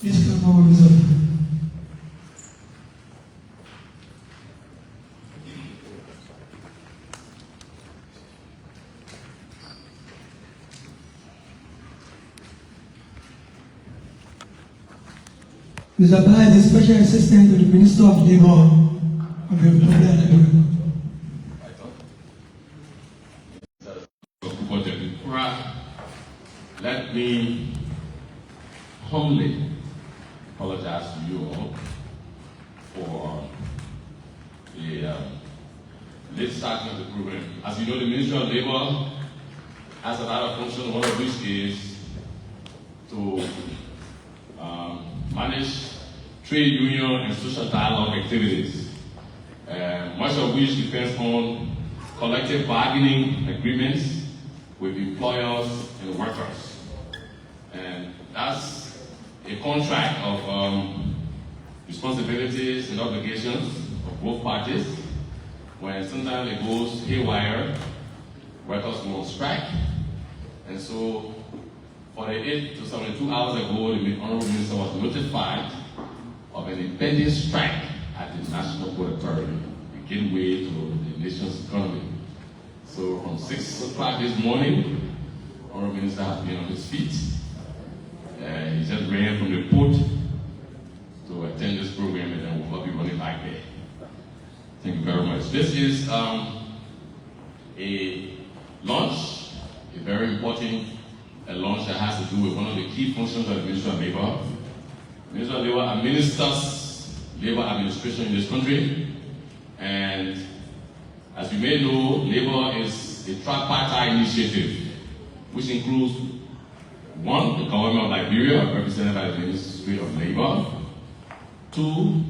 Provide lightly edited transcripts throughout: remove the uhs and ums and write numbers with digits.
Please come forward, Mr. Mr. Bala is a special assistant to the Minister of Labor of the Republic of Liberia. Let me humbly apologize to you all for the late starting of the program. As you know, the Ministry of Labor has a lot of functions, one of which is to manage trade union and social dialogue activities, much of which depends on collective bargaining agreements with employers and workers. And that's a contract of responsibilities and obligations of both parties. When sometimes it goes haywire, workers go on strike. And so, 48 to 72 hours ago, the Honorable Minister was notified of an impending strike at the National Port Authority, the gateway to the nation's economy. So from 6 o'clock this morning, the Honorable Minister has been on his feet. He just ran from the port to attend this program, and then we'll be running back there. Thank you very much. This is a launch, a very important launch that has to do with one of the key functions of the Ministry of Labor. The Ministry of Labor administers labor administration in this country, and as you may know, labor is a tripartite initiative which includes one, the government of Liberia, represented by the Ministry of Labor; two,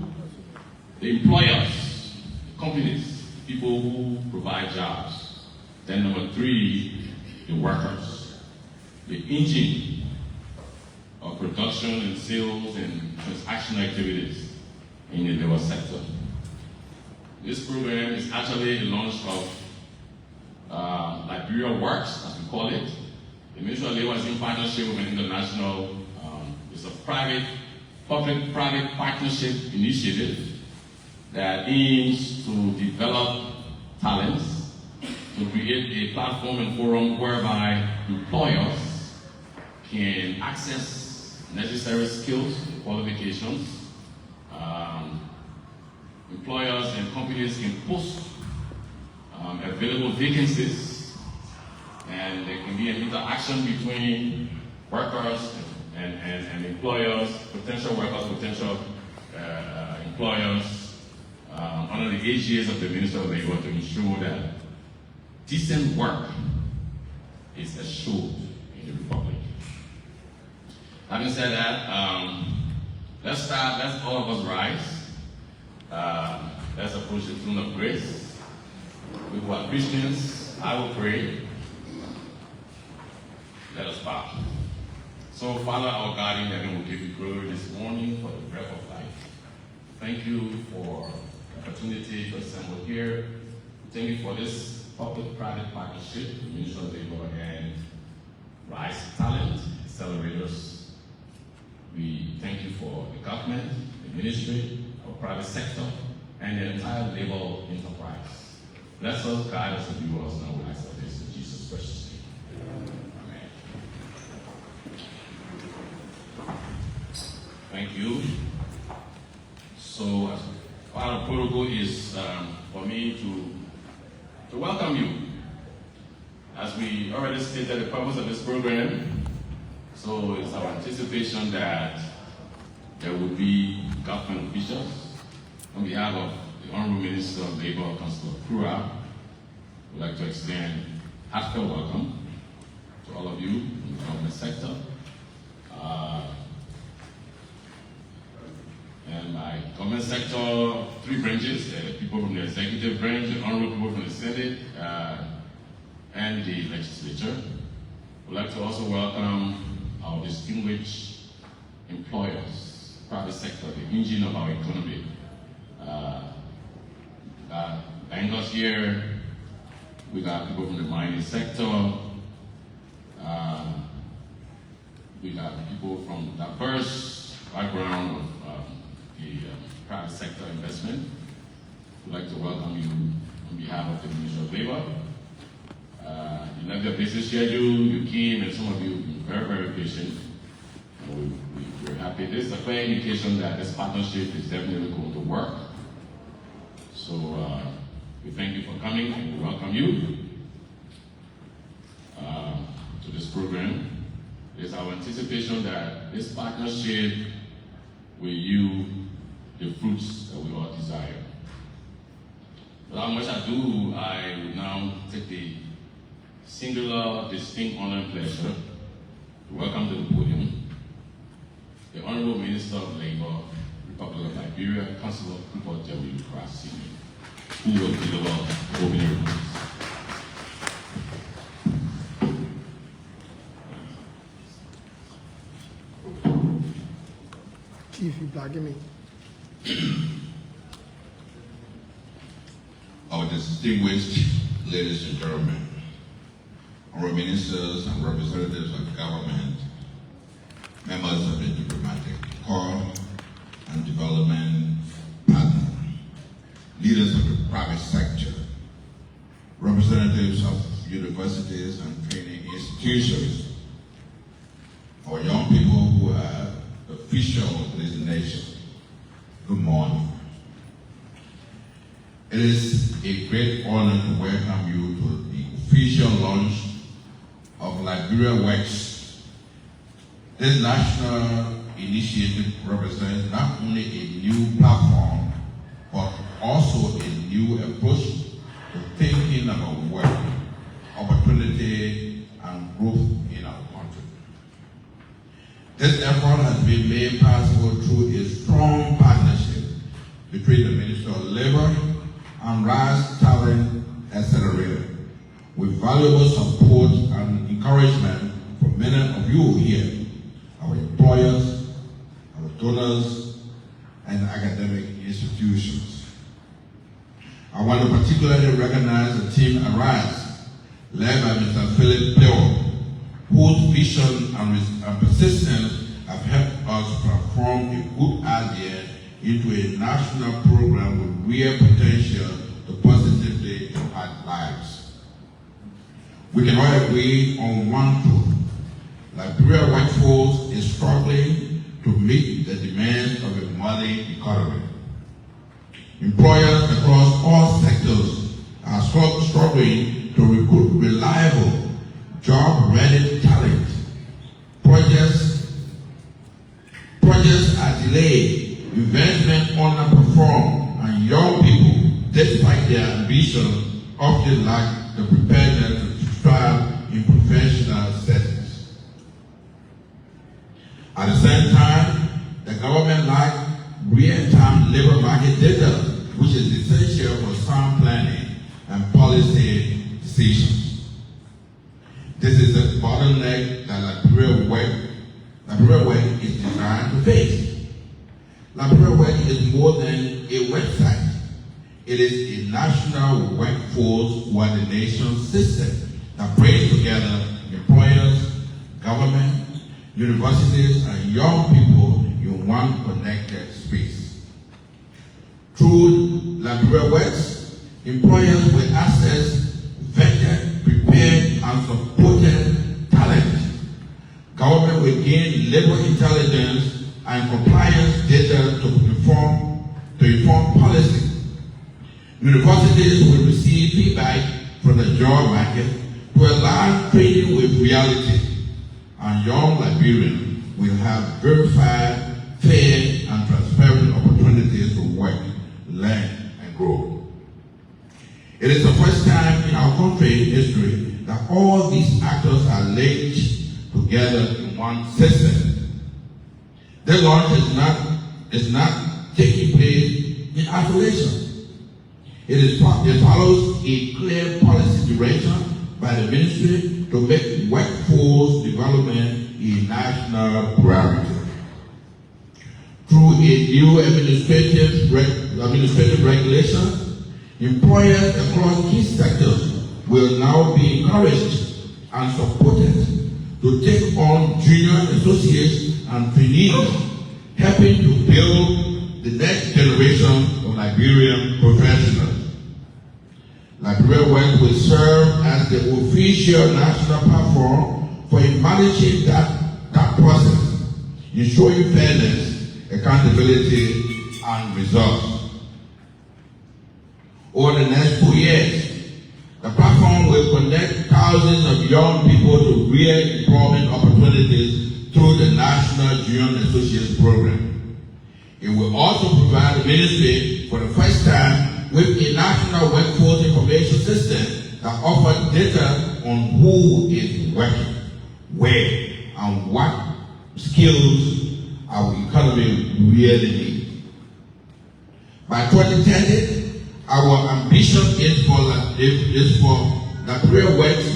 the employers, the companies, people who provide jobs; then number three, the workers, the engine of production and sales and transaction activities in the labor sector. This program is actually a launch of Liberia Works, as we call it. The Ministry of Labor is in partnership with an international, it's a public-private partnership initiative that aims to develop talents, to create a platform and forum whereby employers can access necessary skills and qualifications. Employers and companies can post available vacancies, and there can be an interaction between workers and employers, potential workers, potential employers, under the aegis of the Minister of Labor, to ensure that decent work is assured in the Republic. Having said that, let's all of us rise. Let's approach the throne of grace. We who are Christians, I will pray. Let us bow. So, Father, our God in heaven, we give you glory this morning for the breath of life. Thank you for the opportunity to assemble here. Thank you for this public-private partnership, the Ministry of Labor and Rise Talent Accelerators. We thank you for the government, the ministry, our private sector, and the entire labor enterprise. Bless us, guide us, and be with us now. We ask for this in Jesus' precious name. Amen. Thank you. So, as part of protocol is for me to welcome you. As we already stated, the purpose of this program, so it's our anticipation that there will be government officials. On behalf of the Honorable Minister of Labor, Councillor Kura, we'd like to extend heartfelt welcome to all of you in the government sector. And my government sector, three branches, people from the executive branch, the honorable people from the Senate, and the legislature. We'd like to also welcome our distinguished employers, private sector, the engine of our economy. Bankers here, we got people from the mining sector, we got people from diverse background of the private sector investment. We'd like to welcome you on behalf of the Ministry of Labor. You left your busy schedule, you came, and some of you have been very, very patient. We're happy. This is a clear indication that this partnership is definitely going to work. So we thank you for coming and we welcome you to this program. It is our anticipation that this partnership will yield the fruits that we all desire. Without much ado, I will now take the singular, distinct honor and pleasure to welcome to the podium the Honorable Minister of Labor, Republic of Liberia, Councillor Cooper Jerry Cross Sr., who will deliver opening remarks. Chief, you blocking me. Our distinguished ladies and gentlemen, our ministers and representatives of government, members of the diplomatic corps and development partner, leaders of the private sector, representatives of universities and training institutions, our young people who are official of this nation, good morning. It is a great honor to welcome you to the official launch of Liberia Works. This national initiative represents not only a new platform, but also a new approach to thinking about work, opportunity, and growth in our country. This effort has been made possible through a strong partnership between the Ministry of Labor and Rise Talent Accelerator, with valuable support and encouragement from many of you here, our employers, our donors, and academic institutions. I want to particularly recognize the team at Rise, led by Mr. Philip Pleo, whose vision and persistence have helped us transform a good idea into a national program with real potential to positively impact lives. We can all agree on one truth. Liberia workforce is struggling to meet the demands of a modern economy. Employers across all sectors are struggling to recruit reliable, job-ready talent. Projects are delayed, investment underperform, and young people, despite their ambition, often lack the preparedness to thrive in professional settings. At the same time, the government lacks real-time labor market data, which is essential for sound planning and policy decisions. This is a bottleneck that Liberia Work is designed to face. Liberia Work is more than a website. It is a national workforce coordination system that brings together employers, government, universities, and young people in one connected space. Through Liberia Works, employers will access vetted, prepared, and supported talent. Government will gain labor intelligence and compliance data to inform policy. Universities will receive feedback from the job market to align training with reality, and young Liberians will have verified, fair, and transparent opportunities to work, learn, and grow. It is the first time in our country's history that all these actors are linked together in one system. The launch is not taking place in isolation. It follows a clear policy direction by the ministry to make workforce development a national priority. Through a new administrative regulation, employers across key sectors will now be encouraged and supported to take on junior associates and trainees helping to build the next generation of Liberian professionals. Liberia Works will serve as the official national platform for managing that process, ensuring fairness, accountability, and results. Over the next 2 years, the platform will connect thousands of young people to real employment opportunities through the National Junior Associates Program. It will also provide the ministry for the first time with a national workforce information system that offers data on who is working, where, and what skills our economy really needs. By 2030, our ambition is for Liberia Works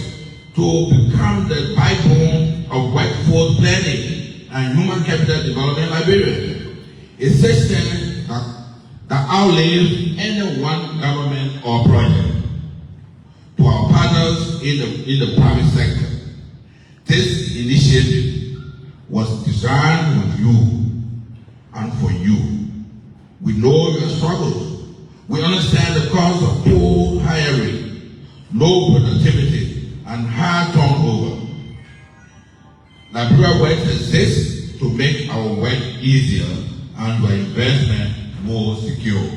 to become the backbone of workforce planning and human capital development in Liberia, a system that outlives any one government or project. To our partners in the private sector, this initiative was designed with you and for you. We know your struggles. We understand the cost of poor hiring, low productivity, and high turnover. Liberia Works exists to make our work easier and your investment more secure.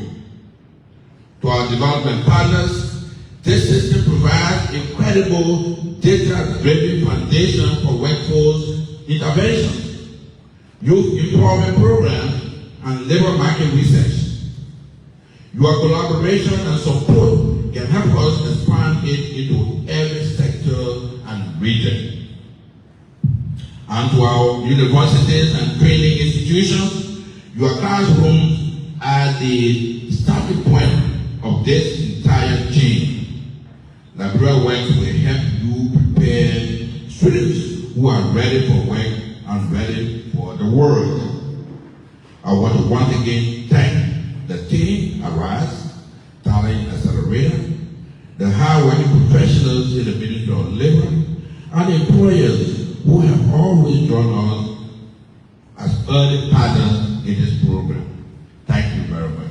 To our development partners, this system provides a credible data-driven foundation for workforce interventions, youth employment programs, and labor market research. Your collaboration and support can help us expand it into every sector and region. And to our universities and training institutions, your classrooms are the starting point of this entire chain. Liberia Works will help you prepare students who are ready for work and ready for the world. I want to once again thank the team, Arise, Talent Accelerator, the hard-working professionals in the Ministry of Labor, and employers who have always joined us as early partners in this program. Thank you very much.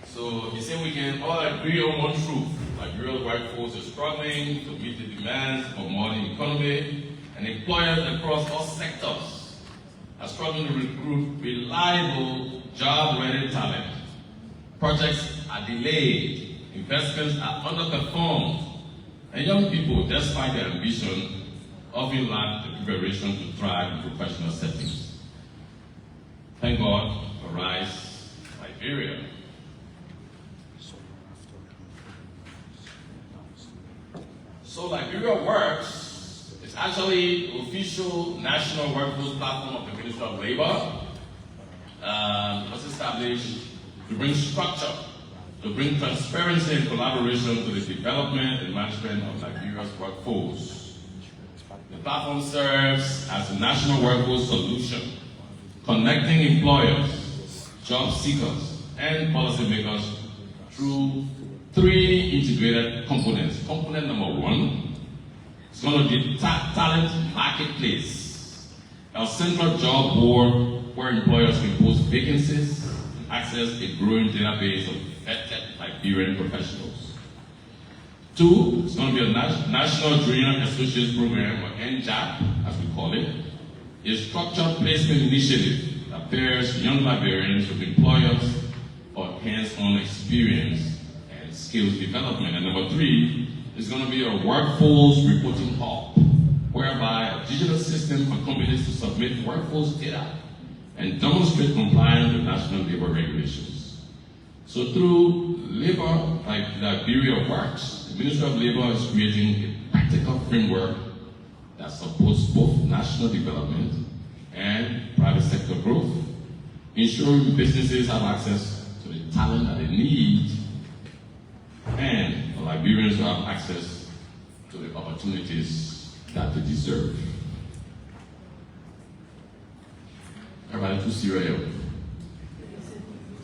So you say we can all agree on one truth. Liberia's workforce is struggling to meet the demands of a modern economy, and employers across all sectors are struggling to recruit reliable, job-ready talent. Projects are delayed, investments are underperformed, and young people, despite their ambition, often lack the preparation to thrive in professional settings. Thank God for Rise Liberia. So Liberia Works is actually the official national workforce platform of the Ministry of Labor. It was established to bring structure, to bring transparency and collaboration to the development and management of Liberia's workforce. The platform serves as a national workforce solution, connecting employers, job seekers, and policymakers through 3 integrated components. Component number 1 is going to be talent marketplace, our central job board where employers can post vacancies and access a growing database of vetted Liberian professionals. 2, it's going to be a National Junior Associates Program, or NJAP as we call it, a structured placement initiative that pairs young Liberians with employers for hands-on experience and skills development. And number 3 is going to be a workforce reporting hub, whereby a digital system for companies to submit workforce data and demonstrate compliance with national labor regulations. So through Labor like Liberia Works, the Ministry of Labor is creating a practical framework that supports both national development and private sector growth, ensuring businesses have access to the talent that they need, and for Liberians to have access to the opportunities that they deserve. too serious.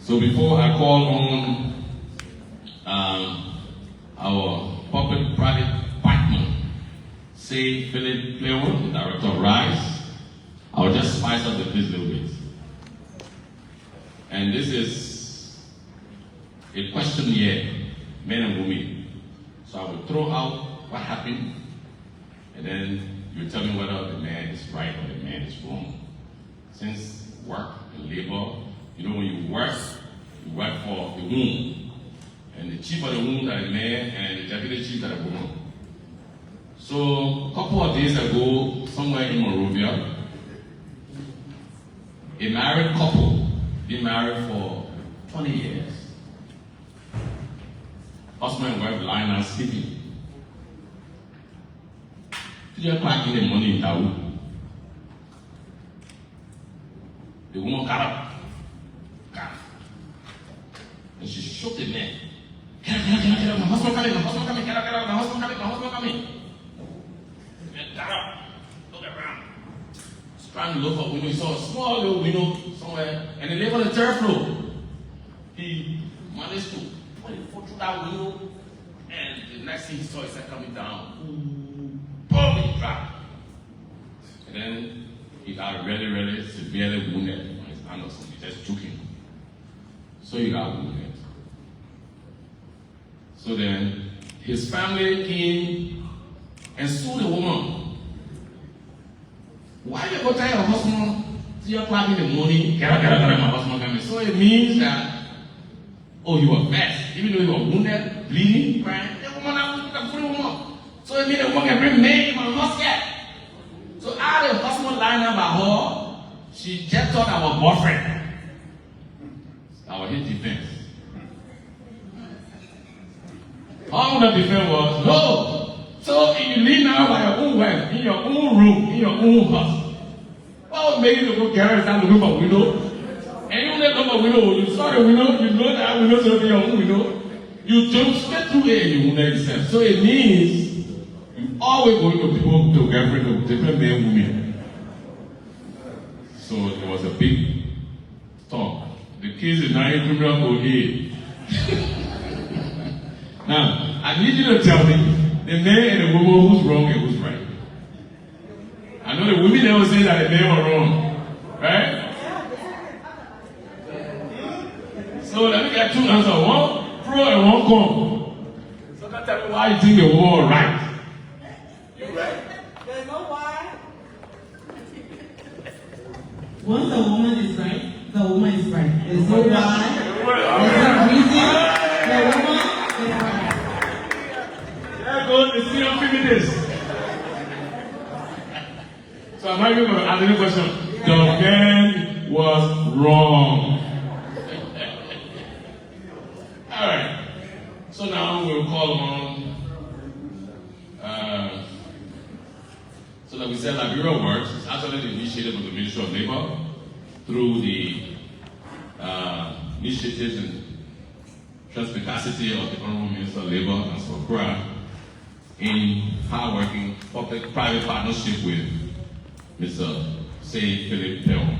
So before I call on our public-private partner, say Philip Clearwood, the director of RISE, I'll just spice up the place a little bit. And this is a questionnaire, men and women. So I will throw out what happened, and then you tell me whether the man is right or the man is wrong. Since work and labor, you know, when you work for the womb, and the chief of the womb are the man, and the deputy chief are the woman. So a couple of days ago, somewhere in Monrovia, a married couple, been married for 20 years. Husband and wife lying and sleeping. 3 o'clock in the morning in Taú. The woman got up. And she shook the man. Get up, my husband coming, get up, my husband coming. The man got up, look around. He's trying to look up window. He saw a small little window somewhere, and they live on the 3rd floor. He managed to put it through that window, and the next thing he saw is coming down. Boom, he dropped. And then he got really severely wounded on his hand or something. He just took him. So he got wounded. So then his family came and sued the woman. Why you go tell your husband 3 o'clock in the morning, get up, my husband coming? So it means that, oh, you were vexed, even though you were wounded, bleeding, crying. The woman, I'm the woman. So it means the woman can bring me in my musket. So out of the husband lying down by her, she just thought I was boyfriend. Our hit defense. All the defense was, no. So if you live now by your own wife, in your own room, in your own house, what would make you to go carry down the room of window? And you let go of window, you saw the window, you know that window to be your own window. You jump straight through it and you wound yourself. So it means you always going to people to girlfriend of different men and women. So there was a big talk. The case is now in criminal code. Now, I need you to tell me the man and the woman who's wrong and who's right. I know the women never say that the men were wrong, right? So let me get 2 answers, one pro and one con. So now tell me why you think the woman was right. You right? There's no why. Once the woman is right, the woman is right. There's no why. There's no reason. The woman is right. There goes the senior feminist. So am I going to answer the question? The man was wrong. All right. So now we'll call on. So that we said Liberia Works is actually the initiative of the Ministry of Labor through the initiatives and transparency of the Honorable Minister of Labor and Sokra in hard-working public-private partnership with Mr. Say Philip Clearwood.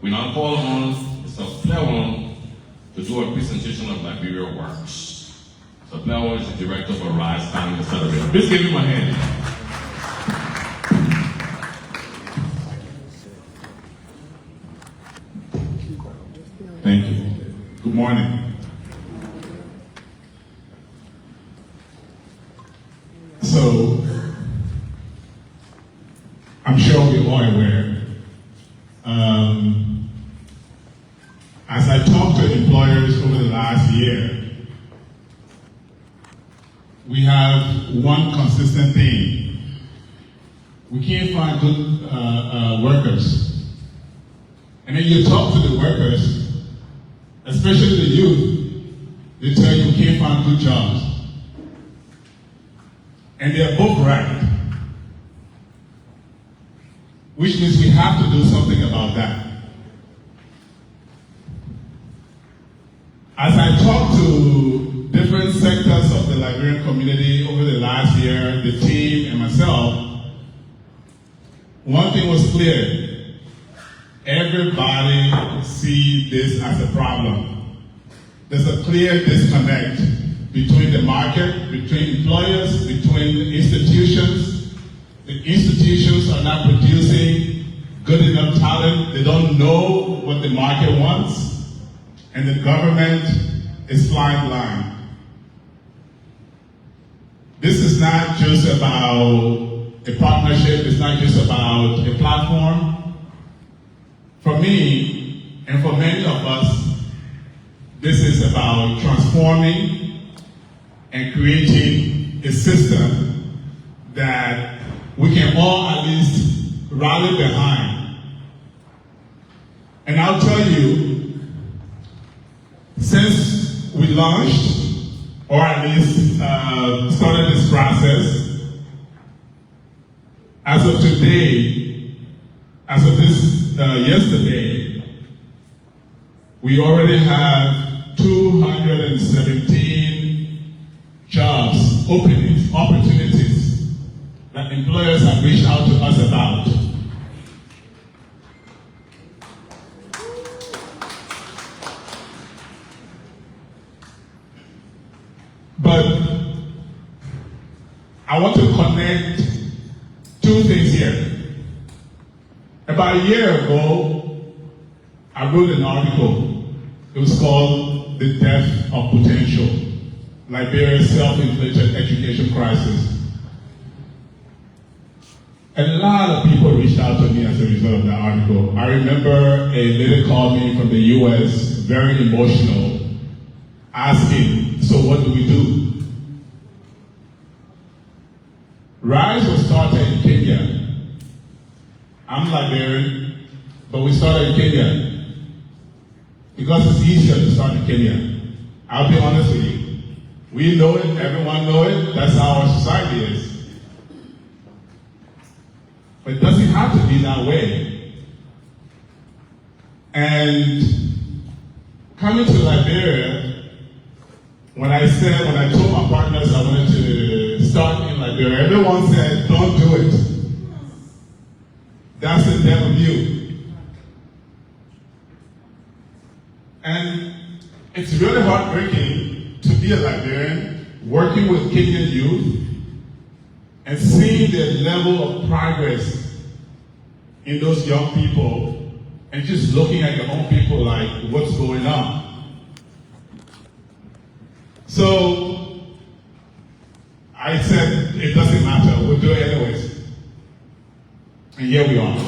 We now call on Mr. Clearwood to do a presentation of Liberia Works. So Clearwood is the director for RISE Planning Accelerator. Please give him a hand. Thank you. Good morning. So, I'm sure we're all aware. As I talked to employers over the last year, we have one consistent theme. We can't find good workers. And then you talk to the workers, especially the youth, they tell you can't find good jobs. And they're both right. Which means we have to do something about that. As I talked to different sectors of the Liberian community over the last year, the team and myself, one thing was clear. everybody see this as a problem. There's a clear disconnect between the market, between employers, between institutions. The institutions are not producing good enough talent. They don't know what the market wants. And the government is flying blind. This is not just about a partnership. It's not just about a platform. For me, and for many of us, this is about transforming and creating a system that we can all at least rally behind. And I'll tell you, since we launched, or at least started this process, as of today, as of this yesterday, we already have 217 jobs, openings, opportunities that employers have reached out to us about. But I want to connect two things here. About a year ago, I wrote an article. It was called The Death of Potential, Liberia's Self-Inflicted Education Crisis. A lot of people reached out to me as a result of that article. I remember a lady called me from the US, very emotional, asking, so what do we do? RISE was started in Kenya. I'm Liberian, but we started in Kenya because it's easier to start in Kenya. I'll be honest with you. We know it, everyone knows it, that's how our society is. But it doesn't have to be that way. And coming to Liberia, when I told my partners I wanted to start in Liberia, everyone said, don't do it. That's the devil you. And it's really heartbreaking to be a Liberian, working with Kenyan youth, and seeing the level of progress in those young people, and just looking at your own people like, what's going on? So I said, it doesn't matter, we'll do it anyways. And here we are.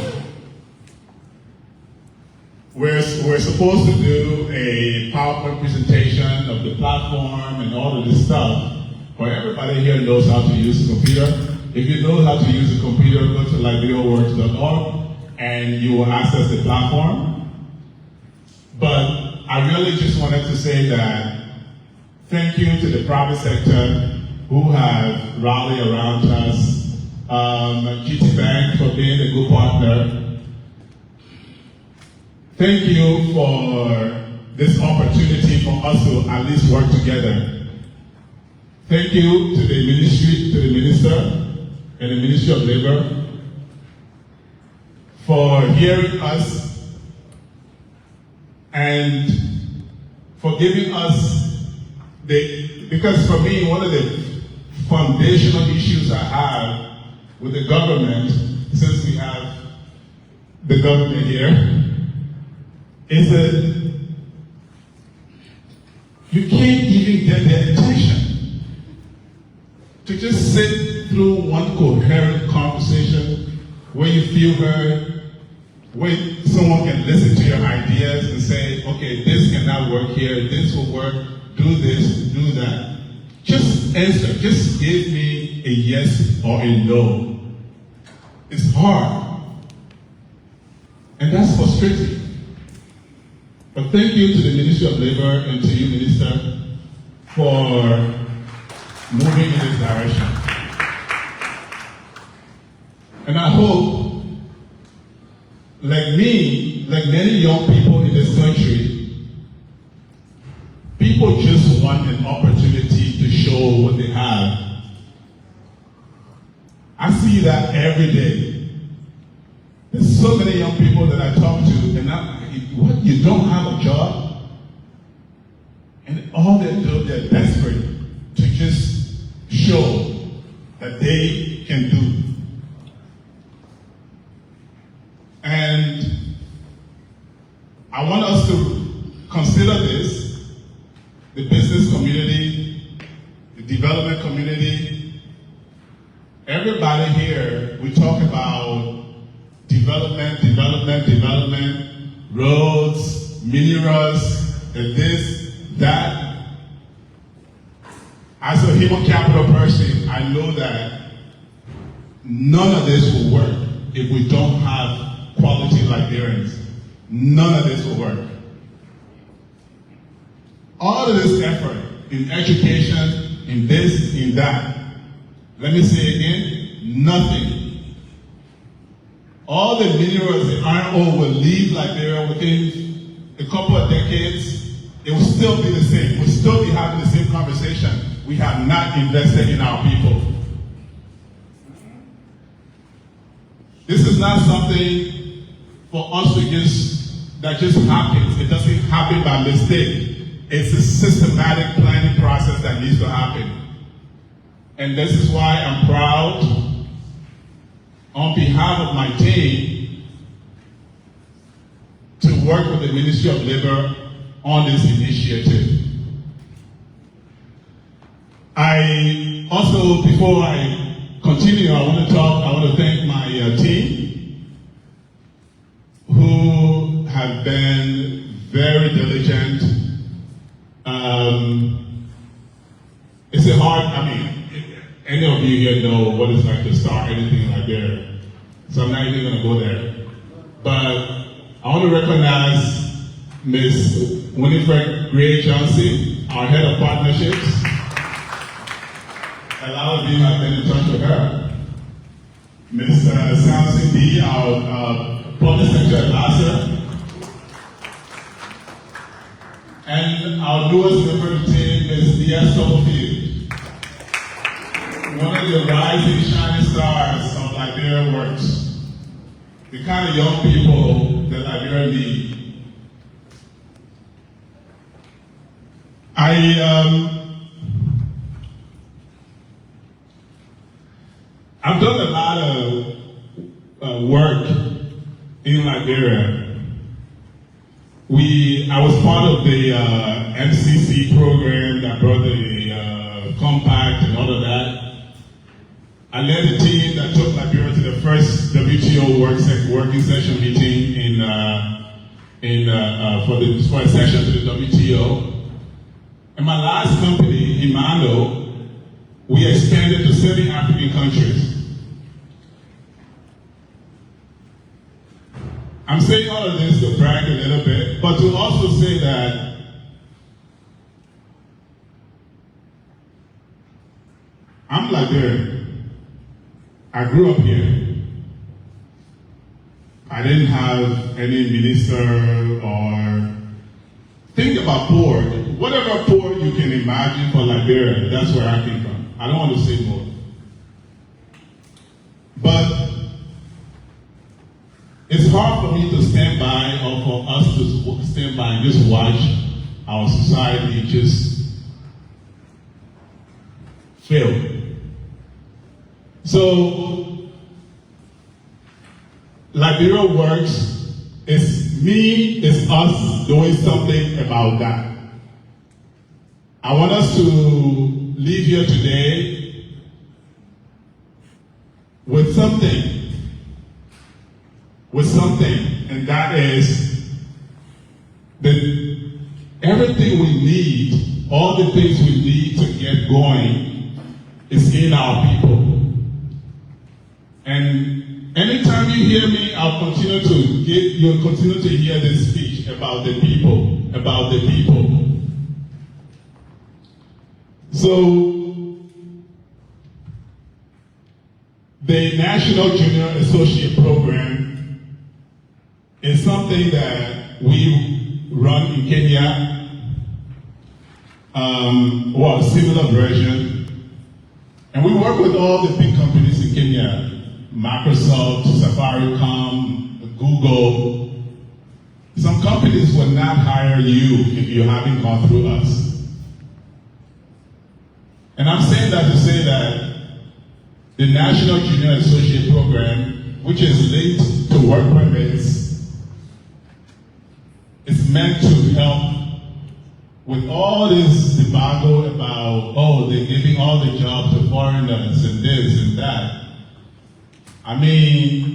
We're supposed to do a PowerPoint presentation of the platform and all of this stuff, but everybody here knows how to use a computer. If you know how to use a computer, go to liberiaworks.org and you will access the platform. But I really just wanted to say that thank you to the private sector who have rallied around us. GT Bank for being a good partner. Thank you for this opportunity for us to at least work together. Thank you to the minister and the Ministry of Labor for hearing us and for giving us because for me, one of the foundational issues I have with the government, since we have the government here, is that you can't even get their attention. To just sit through one coherent conversation where you feel heard, where someone can listen to your ideas and say, okay, this cannot work here, this will work, do this, do that. Just answer, just give me a yes or a no. It's hard. And that's frustrating. But thank you to the Ministry of Labor and to you, Minister, for moving in this direction. And I hope, like me, like many young people in this country, people just want an opportunity to show what they have. I see that every day. There's so many young people that I talk to, and I'm like, what, you don't have a job? And all they do, they're desperate to just show that they can do. And I want us to consider this, the business community, the development community. Everybody here, we talk about development, roads, minerals, this, that. As a human capital person, I know that none of this will work if we don't have quality Liberians. None of this will work. All of this effort in education, in this, in that, let me say again, nothing. All the minerals, the iron ore will leave Liberia within a couple of decades. It will still be the same. We'll still be having the same conversation. We have not invested in our people. This is not something for us to that just happens. It doesn't happen by mistake. It's a systematic planning process that needs to happen. And this is why I'm proud, on behalf of my team, to work with the Ministry of Labor on this initiative. I also, before I continue, I want to thank my team, who have been very diligent. It's a hard, any of you here know what it's like to start anything in Liberia. So I'm not even going to go there. But I want to recognize Ms. Winifred Gray Johnson, our head of partnerships. A lot of you have been in touch with her. Ms. Samson D, our public sector advisor. And our newest member of the team is D.S. Stubblefield, one of the rising shining stars of Liberia Works. The kind of young people that Liberia need. I've done a lot of work in Liberia. I was part of the MCC program that brought the compact and all of that. I led the team that took Liberia to the first WTO working session meeting for a session to the WTO. And my last company, Imano, we expanded to 7 African countries. I'm saying all of this to brag a little bit, but to also say that I'm Liberian. I grew up here. I didn't have any minister or think about poor. Whatever poor you can imagine for Liberia, that's where I came from. I don't want to say more. But it's hard for me to stand by, or for us to stand by and just watch our society just fail. So, Liberia Works is me, it's us doing something about that. I want us to leave here today with something, and that is that everything we need, all the things we need to get going is in our people. And anytime you hear me, you'll continue to hear this speech about the people, So, the National Junior Associate Program is something that we run in Kenya, a similar version. And we work with all the big companies in Kenya, Microsoft, Safaricom, Google. Some companies will not hire you if you haven't gone through us. And I'm saying that to say that the National Junior Associate Program, which is linked to work permits, is meant to help with all this debacle about, oh, they're giving all the jobs to foreigners and this and that. I mean,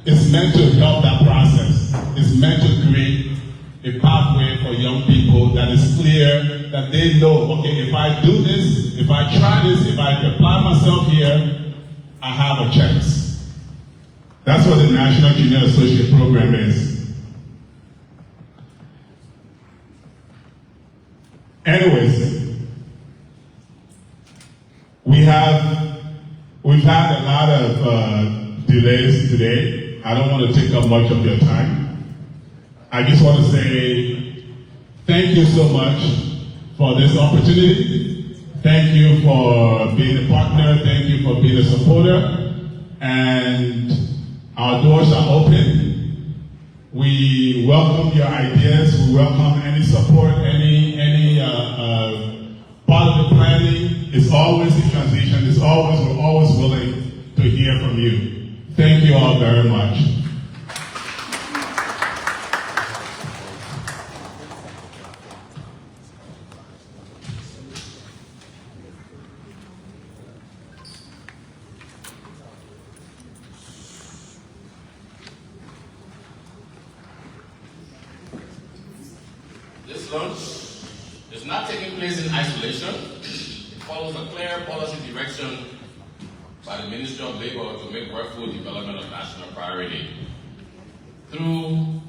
it's meant to help that process. It's meant to create a pathway for young people that is clear, that they know, okay, if I do this, if I try this, if I apply myself here, I have a chance. That's what the National Junior Associate Program is. Anyways, we've had a lot of delays today. I don't want to take up much of your time. I just want to say thank you so much for this opportunity. Thank you for being a partner. Thank you for being a supporter. And our doors are open. We welcome your ideas. We welcome any support, any part of the planning. It's always the transition. We're always willing to hear from you. Thank you all very much. This launch is not taking place in isolation. It follows a clear policy direction by the Ministry of Labor to make workforce development a national priority. Through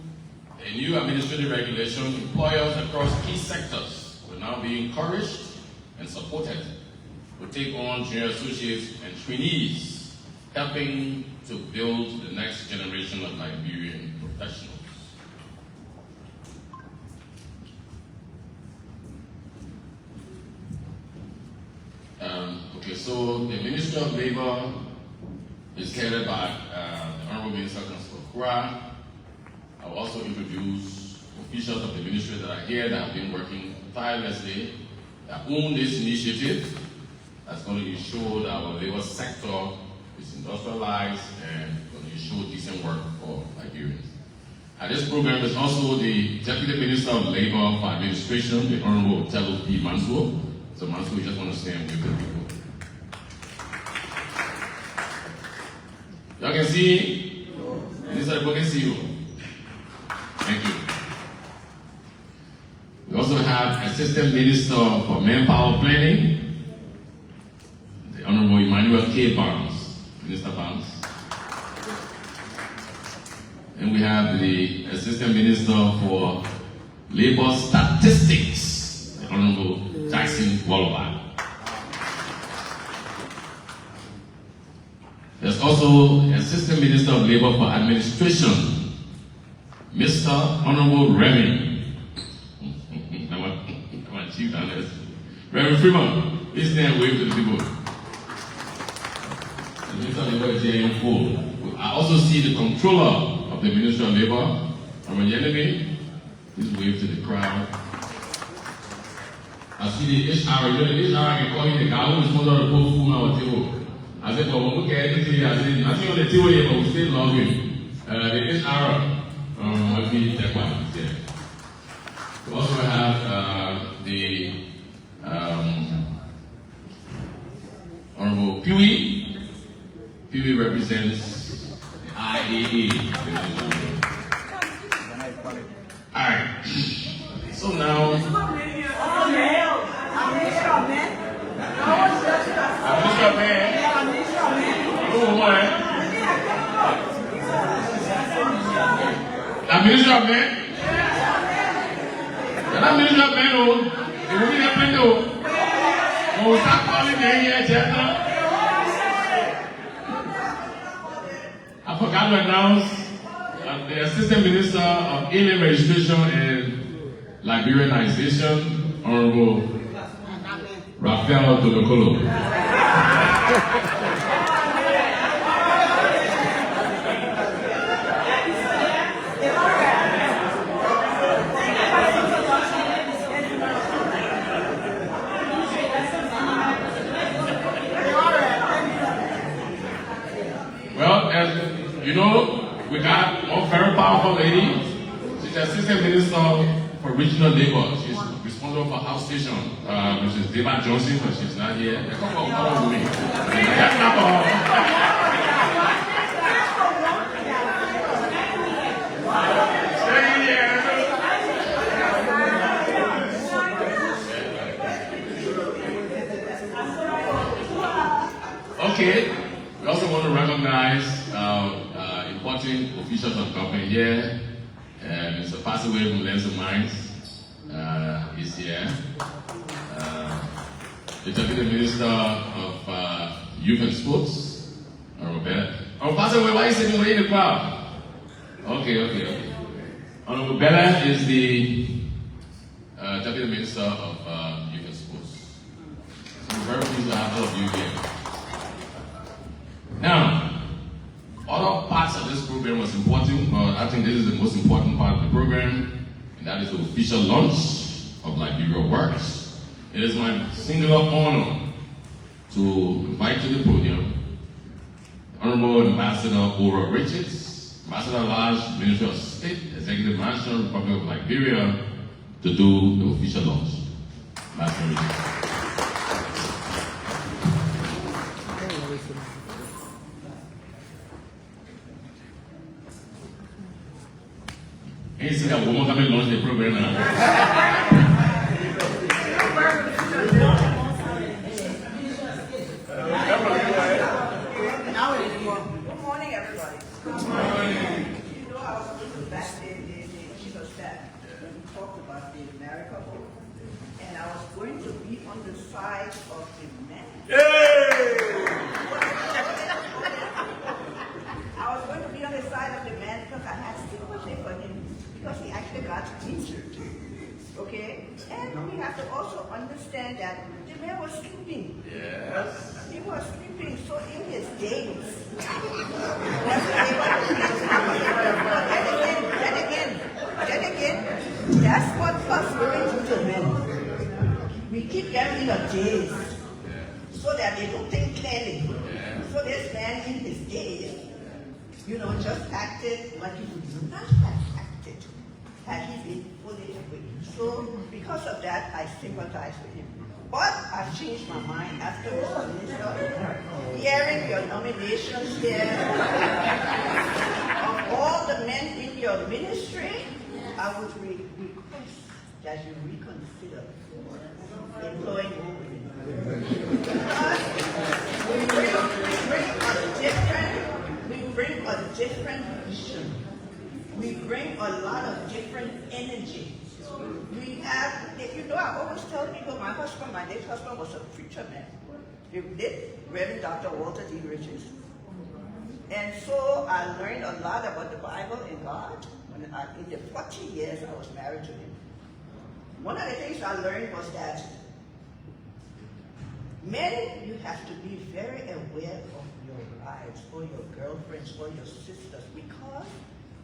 a new administrative regulation, employers across key sectors will now be encouraged and supported to take on junior associates and trainees, helping to build the next generation of Liberian professionals. So the Ministry of Labor is headed by the Honorable Minister Kura. I will also introduce officials of the ministry that are here that have been working tirelessly, that own this initiative that's going to ensure that our labor sector is industrialized and going to ensure decent work for Nigerians. And this program is also the Deputy Minister of Labor for Administration, the Honorable Telu P. Mansour. So Mansour, we just want to stand with the people. Y'all can see, and this people can see you. Thank you. We also have Assistant Minister for Manpower Planning, the Honorable Emmanuel K. Barnes, Minister Barnes. And we have the Assistant Minister for Labor Statistics, the Honorable Jackson Wallaby. There's also Assistant Minister of Labor for Administration, Mr. Honorable Remy. My chief down there. Remy Freeman, please stand and wave to the people. The Minister of Labor is here in full. I also see the Controller of the Ministry of Labor, Honorable Yenemi. Please wave to the crowd. I see the HR. You know the HR, I can call you the guy who is supposed to put food on our table. I said, well, we'll look at anything. I said, nothing on the table here, but we still love you. The HR, let me check one. Yeah. We also have the Honorable Pewy. Pewy represents the IAA. All right. So now. Minister of Men. That Minister of Men, it will be happening though. We'll start calling the here, I forgot to announce the Assistant Minister of Alien Registration and Liberianization, Honorable Raphael Tolokolo. You know, we got one very powerful lady. She's the Assistant Minister for Regional Labor. She's responsible for outstation, which is Deba Johnson, but she's not here. They come from all women. Okay, we also want to recognize important officials of government here. Mr. Passaway from Lens of Minds is here. The Deputy Minister of Youth and Sports, Honorable Bella. Oh, Passaway, why are you sitting way in the crowd? Okay. Honorable Bella is the Deputy Minister of Youth and Sports. So we're very pleased to have all of you here. Now, other parts of this program was important, but I think this is the most important part of the program, and that is the official launch of Liberia Works. It is my singular honor to invite to the podium Honorable Ambassador Ora Richards, Ambassador at Large, Minister of State, Executive National Republic of Liberia, to do the official launch. Ambassador Richards. You see that woman come and launch the program now? Good morning, everybody. Good morning. You know, I was looking back in the chief of staff when we talked about the America vote, and I was going to be on the side of the men. I was going to be on the side of the man because I had sympathy for him, because he actually got injured. Okay? And we have to also understand that the man was sleeping. Yes. He was sleeping, so in his days, he wasn't able to then again, that's what us women do to men. We keep them in a daze so that they don't think clearly. So this man in his days, just acted like he would not have acted had he been fully awake. So because of that, I sympathize with him. But I've changed my mind after Mr. Minister, hearing your nominations here of all the men in your ministry. I would request that you reconsider employing more women. Because we bring a different vision. We bring a lot of different energy. We have, I always tell people, my late husband was a preacher man. He did Reverend Dr. Walter D. Richards. And so I learned a lot about the Bible and God. In the 40 years I was married to him. One of the things I learned was that men, you have to be very aware of your wives or your girlfriends or your sisters, because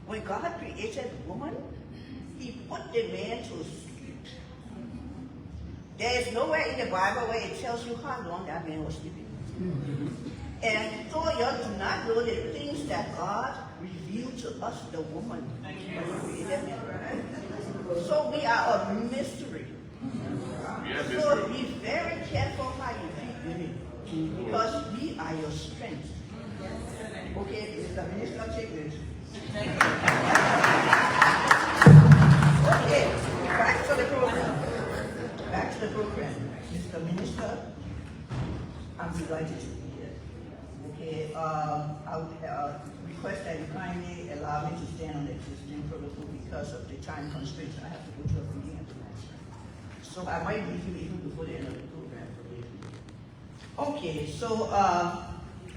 when God created woman, he put the man to sleep. There is nowhere in the Bible where it tells you how long that man was sleeping. And so you do not know the things that God revealed to us, the woman. So we are a mystery. So be very careful how you treat women, because we are your strength. Okay, Mr. Minister, take this. Okay, back to the program. Mr. Minister, I'm delighted to be here. Okay, I would request that you kindly allow me to stand on the existing protocol because of the time constraints. I have to go to a meeting at the next. So I might leave you even before the end of the program. Okay, so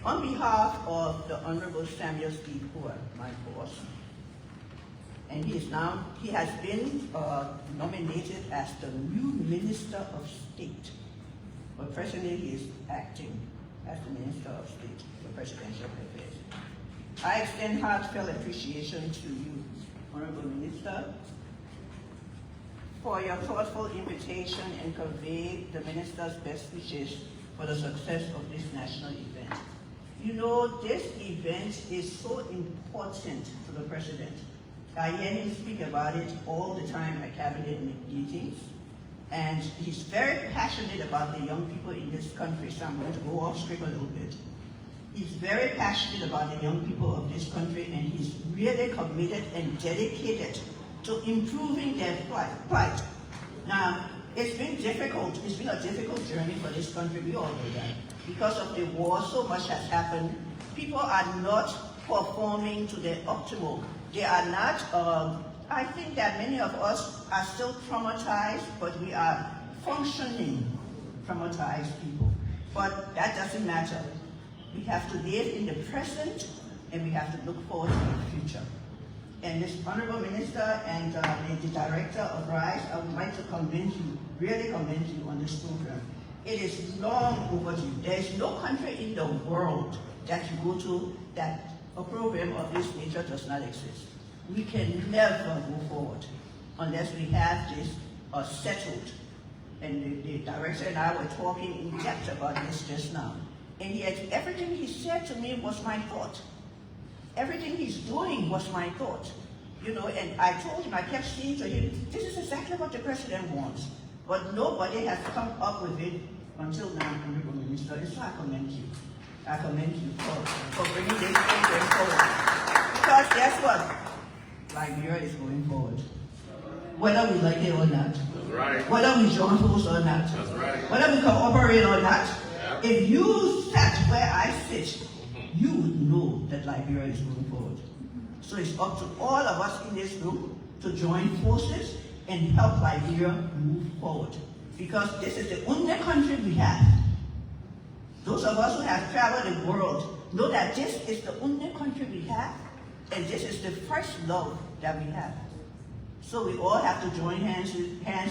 on behalf of the Honorable Samuel Steve Hoare, my boss, and he has been nominated as the new Minister of State, but presently he is acting as the Minister of State for Presidential Affairs. I extend heartfelt appreciation to you, Honorable Minister, for your thoughtful invitation and convey the Minister's best wishes for the success of this national event. know, this event is so important to the president. I hear him speak about it all the time at cabinet meetings, and he's very passionate about the young people in this country, so I'm going to go off script a little bit. He's very passionate about the young people of this country, and he's really committed and dedicated to improving their plight. Now, it's been difficult. It's been a difficult journey for this country. We all know that. Because of the war, so much has happened. People are not performing to their optimal. They are not, I think that many of us are still traumatized, but we are functioning traumatized people. But that doesn't matter. We have to live in the present, and we have to look forward to the future. And this Honorable Minister and the Director of RISE, I would like to commend you, really commend you on this program. It is long overdue. There is no country in the world that you go to that a program of this nature does not exist. We can never go forward unless we have this settled. And the Director and I were talking in depth about this just now. And yet everything he said to me was my thought. Everything he's doing was my thought. You know, and I told him, I kept saying to him, this is exactly what the president wants. But nobody has come up with it until now, Honorable Minister. And so I commend you. I commend you for bringing this program forward. Because guess what? Liberia is going forward. Whether we like it or not. That's right. Whether we join forces or not. That's right. Whether we cooperate or not. Yeah. If you sat where I sit, you would know that Liberia is going forward. So it's up to all of us in this room to join forces and help Liberia move forward. Because this is the only country we have. Those of us who have traveled the world know that this is the only country we have, and this is the first love that we have. So we all have to join hands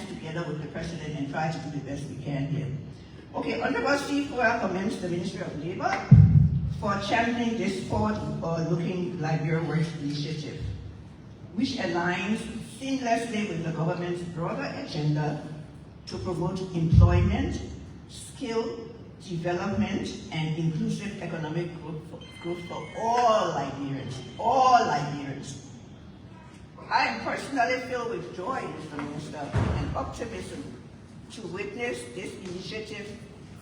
together with the President and try to do the best we can here. Okay, Honorable Steve Kua commends the Ministry of Labor for championing this forward-looking Liberia Works initiative, which aligns seamlessly with the government's broader agenda to promote employment, skill development, and inclusive economic growth for all Liberians. All Liberians. I am personally filled with joy, Mr. Minister, and optimism to witness this initiative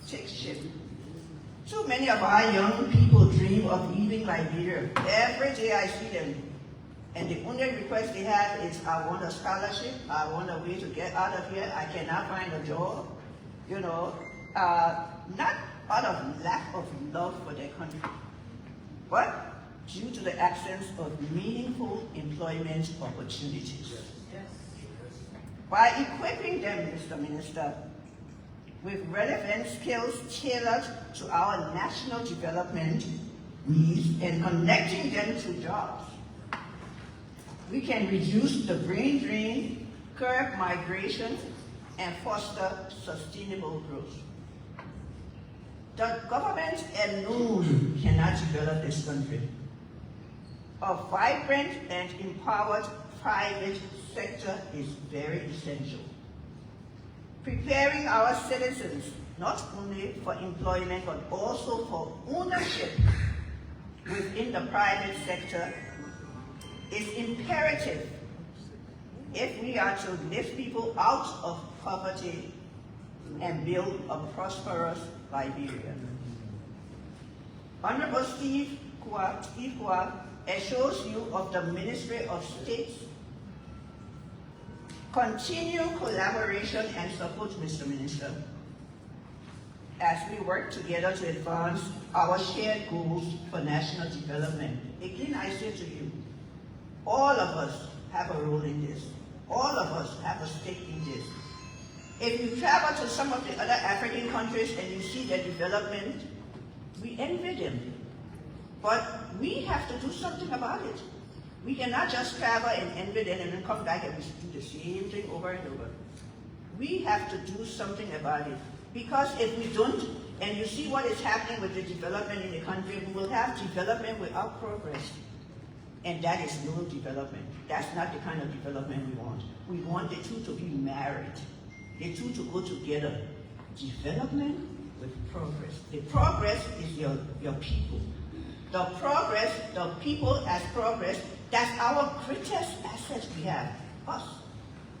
take shape. Too many of our young people dream of leaving Liberia. Every day I see them, and the only request they have is, I want a scholarship, I want a way to get out of here, I cannot find a job, you know, not out of lack of love for their country, but due to the absence of meaningful employment opportunities. Yes. By equipping them, Mr. Minister, with relevant skills tailored to our national development needs and connecting them to jobs, we can reduce the brain drain, curb migration, and foster sustainable growth. The government alone cannot develop this country. A vibrant and empowered private sector is very essential. Preparing our citizens not only for employment but also for ownership within the private sector is imperative if we are to lift people out of poverty and build a prosperous Liberia. Honorable Steve Kua assures you of the Ministry of State's continued collaboration and support, Mr. Minister, as we work together to advance our shared goals for national development. Again, I say to you, all of us have a role in this. All of us have a stake in this. If you travel to some of the other African countries and you see their development, we envy them. But we have to do something about it. We cannot just travel and envy them and then come back and do the same thing over and over. We have to do something about it. Because if we don't, and you see what is happening with the development in the country, we will have development without progress. And that is no development. That's not the kind of development we want. We want the two to be married. The two to go together. Development with progress. The progress is your people. the progress, the people as progress, that's our greatest asset we have, us.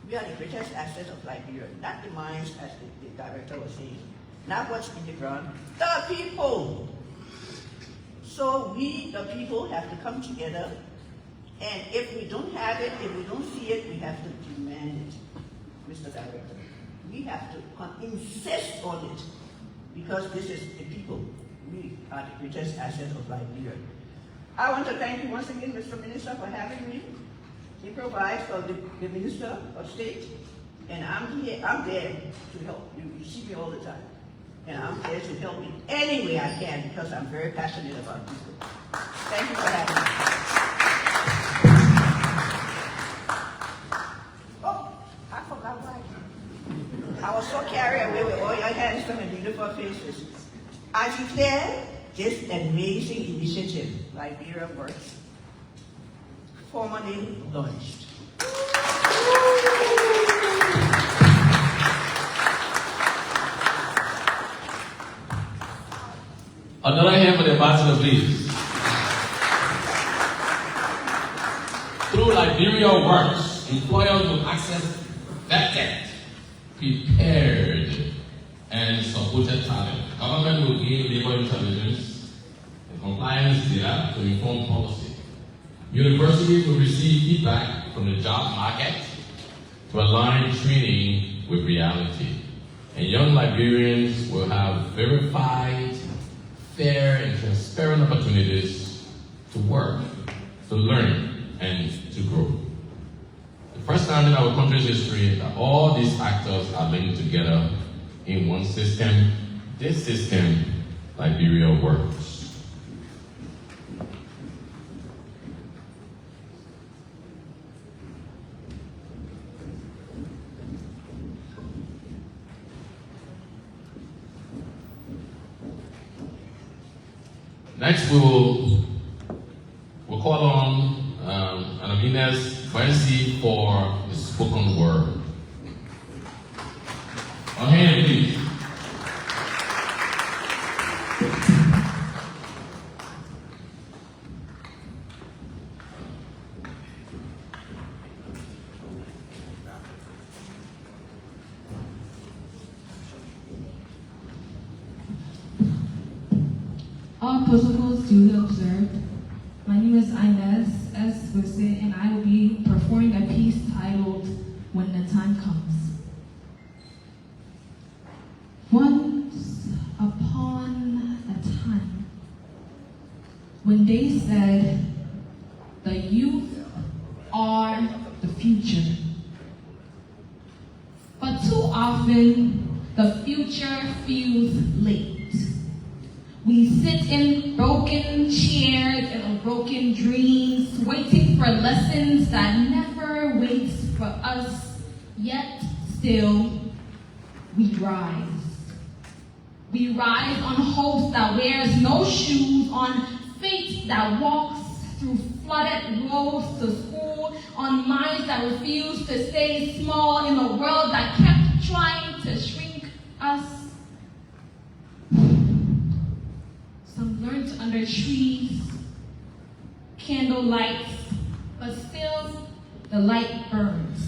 We are the greatest asset of Liberia, not the mines, as the director was saying, not what's in the ground, the people. So we, the people, have to come together, and if we don't have it, if we don't see it, we have to demand it, Mr. Director. We have to insist on it, because this is the people. We are the greatest asset of Liberia. I want to thank you once again, Mr. Minister, for having me. He provides for the Minister of State, and I'm there to help you. You see me all the time. And I'm there to help in any way I can, because I'm very passionate about people. Thank you for having me. Oh, I forgot why. I was so carried away with all your handsome and beautiful faces. I declare this amazing initiative, Liberia Works, formally launched. Another hand for the ambassador, please. Through Liberia Works, employers will access vetted, prepared, and supported talent. Government will gain labor intelligence and compliance data to inform policy. Universities will receive feedback from the job market to align training with reality. And young Liberians will have verified, fair, and transparent opportunities to work, to learn, and to grow. The first time in our country's history that all these factors are linked together in one system. This system, Liberia Works. Next, we'll call on Anabines Kwensi for the spoken word. On hand, please. All protocols duly observed. My name is Inez S. Wisse, and I will be performing a piece titled When the Time Comes. Once upon a time, when they said, the youth are the future. But too often, the future feels late. We sit in broken chairs and broken dreams, waiting for lessons that never waits for us, yet still we rise. We rise on hope that wears no shoes, on faith that walks through flooded roads to school, on minds that refuse to stay small in a world that kept trying to shrink us. Some learned under trees, candle lights, but still the light burns.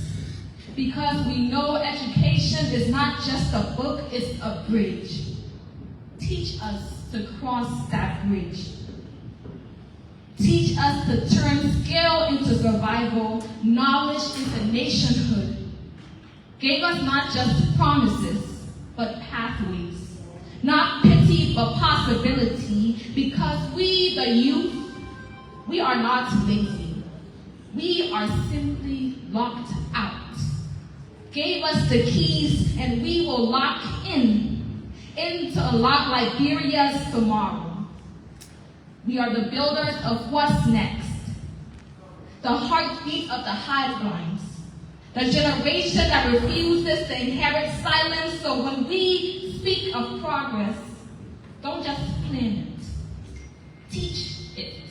Because we know education is not just a book, it's a bridge. Teach us to cross that bridge. Teach us to turn skill into survival, knowledge into nationhood. Gave us not just promises, but pathways. Not pity, but possibility, because we, the youth, we are not lazy. We are simply locked out. Gave us the keys, and we will lock into unlock Liberia's tomorrow. We are the builders of what's next. The heartbeat of the highlands. The generation that refuses to inherit silence, so when we speak of progress, don't just plan it. Teach it.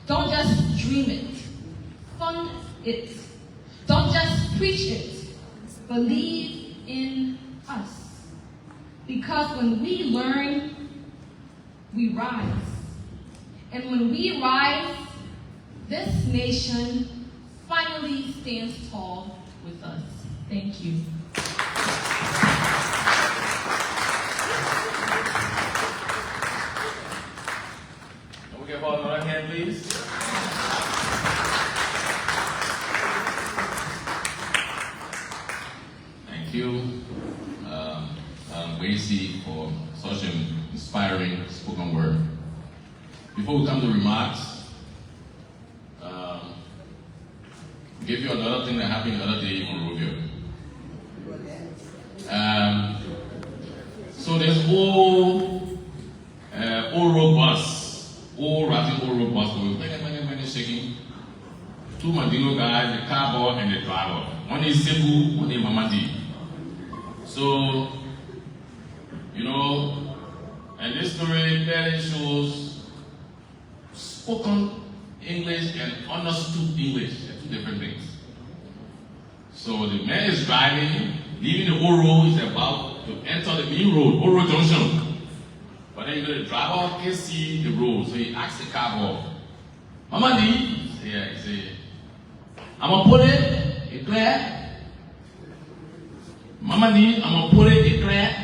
Don't just dream it. Fund it. Don't just preach it. Believe in us. Because when we learn, we rise. And when we rise, this nation finally stands tall with us. Thank you. Can we give all another hand, please? Thank you, Wacy, for such an inspiring spoken word. Before we come to remarks, give you another thing that happened the other day in Monrovia. So there's old road bus, old road bus, many shaking. Two Mandino guys, the car boy and the driver. One is Sebu, one is Mamadi. So, you know, and this story clearly shows spoken English and understood English. They're two different things. So the man is driving, leaving the old road, he's about to enter the main road, old road junction. But then the driver can see the road, so he asks the car boy, Mamadi, he say, I'm gonna put it clear. Mamadi, I'm gonna put it clear.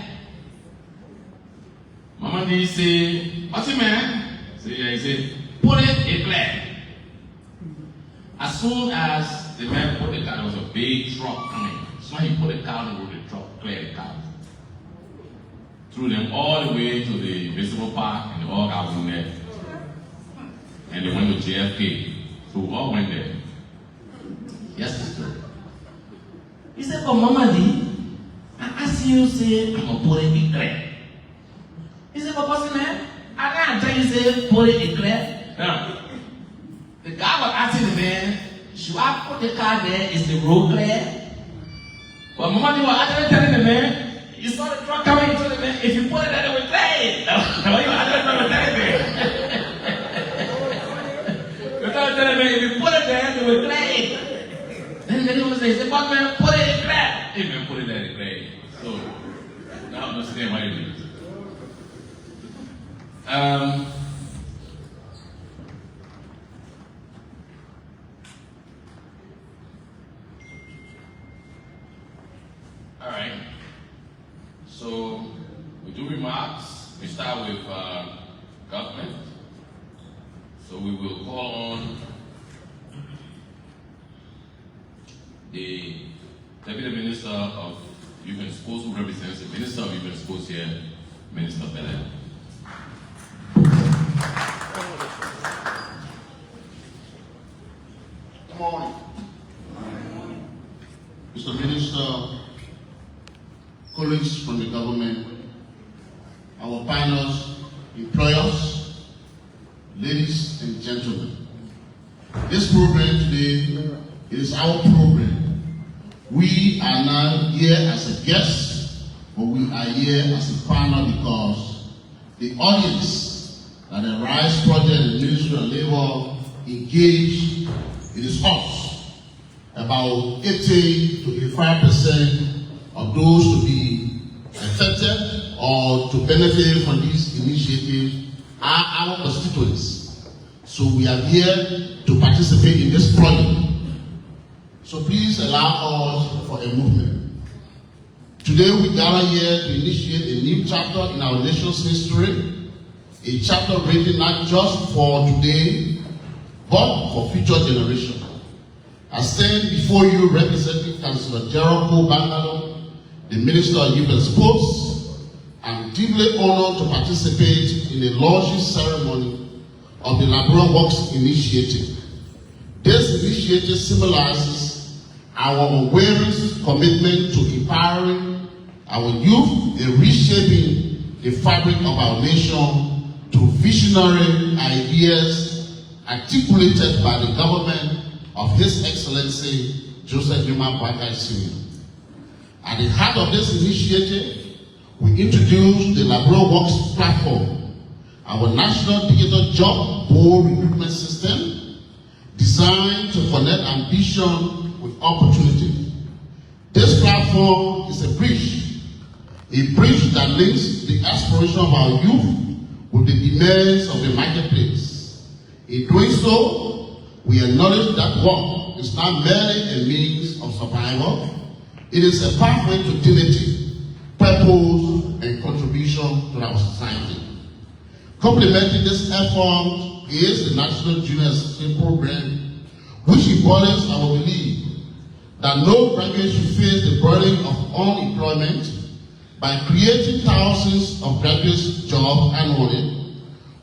Mamadi say, what's it, man? He say, put it clear. As soon as the man put the car, there was a big truck coming. So he put the car on the road, the truck cleared the car. Threw them all the way to the visible park, and they all got wounded. And they went to JFK. So we all went there. Yes, sister. He said, but Mamadi, I asked you, say, I'm going to put it clear. He said, but what's the man? I can't tell you, say, put it clear. Now, the guy was asking the man, should I put the car there? Is the road clear? But Mamadi was actually telling the man, you saw the truck coming into the man, if you put it there, it will clear it. No, you actually not telling me. You're trying to tell the man, if you put it there, it will clear it. Then the man says, but man, put it in clear. Hey man, put it there, it clear it. So, now I understand why you do it. All right. So we do remarks. We start with government. So we will call on the Deputy Minister of Youth and Sports, who represents the Minister of Youth and Sports here, Minister Bella. Good morning. Mr. Minister, colleagues from the government, our partners, employers, ladies and gentlemen. This program today is our program. We are not here as a guest, but we are here as a partner because the audience that the RISE project and the Ministry of Labor engaged, it is us. About 80 to 85% of those to be affected or to benefit from this initiative are our constituents. So we are here to participate in this project. So please allow us for a movement. Today we gather here to initiate a new chapter in our nation's history, a chapter written not just for today, but for future generations. I stand before you representing Councillor Jericho Bangalo, the Minister of Youth and Sports. I'm deeply honored to participate in the launching ceremony of the Liberia Works Initiative. This initiative symbolizes our awareness, commitment to empowering our youth and reshaping the fabric of our nation through visionary ideas articulated by the government of His Excellency Joseph Numa Bagai Sr. At the heart of this initiative, we introduced the Liberia Works platform, our national digital job board recruitment system designed to connect ambition with opportunity. This platform is a bridge that links the aspiration of our youth with the demands of the marketplace. In doing so, we acknowledge that work is not merely a means of survival, it is a pathway to dignity, purpose, and contribution to our society. Complementing this effort is the National Junior Assistant Program, which embodies our belief that no graduate should face the burden of unemployment. By creating thousands of graduate jobs annually,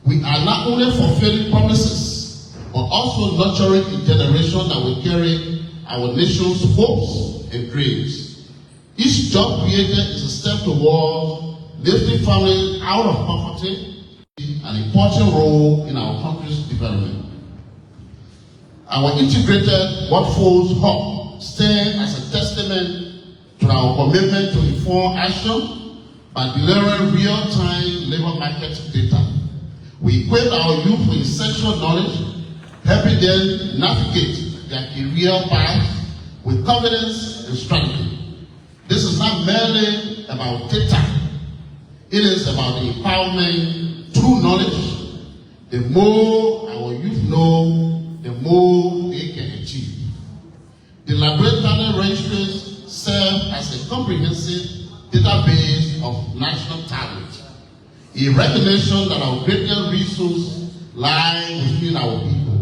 we are not only fulfilling promises, but also nurturing a generation that will carry our nation's hopes and dreams. Each job created is a step towards lifting families out of poverty, an important role in our country's development. Our integrated workforce hub stands as a testament to our commitment to informed action by delivering real-time labor market data. We equip our youth with essential knowledge, helping them navigate their career path with confidence and strategy. This is not merely about data. It is about empowerment through knowledge. The more our youth know, the more they can achieve. The Liberia Talent Registries serve as a comprehensive database of national talent, a recognition that our greatest resource lies within our people.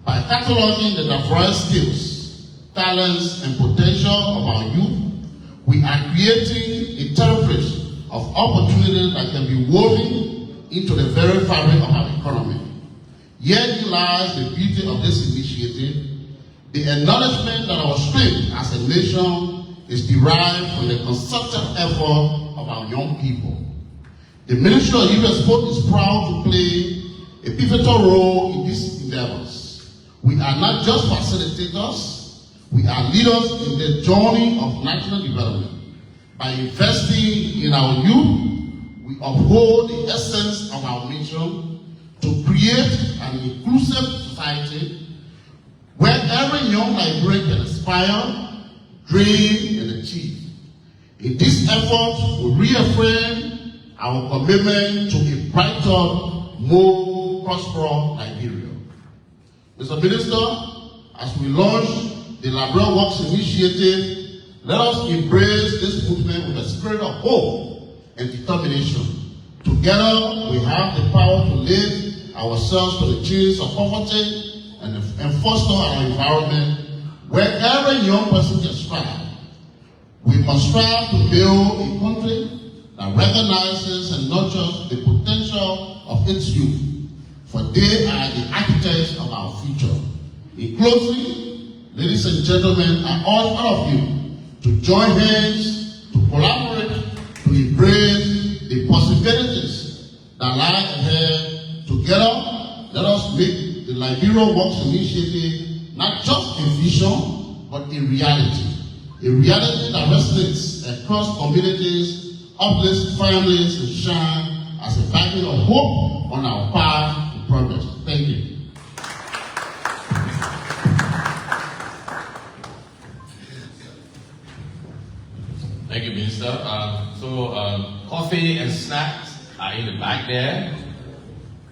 By cataloging the diverse skills, talents, and potential of our youth, we are creating a tapestry of opportunities that can be woven into the very fabric of our economy. Here lies the beauty of this initiative, the acknowledgement that our strength as a nation is derived from the concerted effort of our young people. The Ministry of Youth and Sport is proud to play a pivotal role in these endeavors. We are not just facilitators, we are leaders in the journey of national development. By investing in our youth, we uphold the essence of our mission to create an inclusive society where every young Liberian can aspire, dream, and achieve. In this effort, we reaffirm our commitment to a brighter, more prosperous Liberia. Mr. Minister, as we launch the Liberia Works Initiative, let us embrace this movement with a spirit of hope and determination. Together, we have the power to lift ourselves to the chains of poverty and foster our environment where every young person can strive. We must strive to build a country that recognizes and nurtures the potential of its youth, for they are the architects of our future. In closing, ladies and gentlemen, I urge all of you to join hands, to collaborate, to embrace the possibilities that lie ahead. Together, let us make the Liberia Works Initiative not just a vision, but a reality. A reality that resonates across communities, uplifts families, and shine as a beacon of hope on our path to progress. Thank you. Thank you, Minister. Coffee and snacks are in the back there.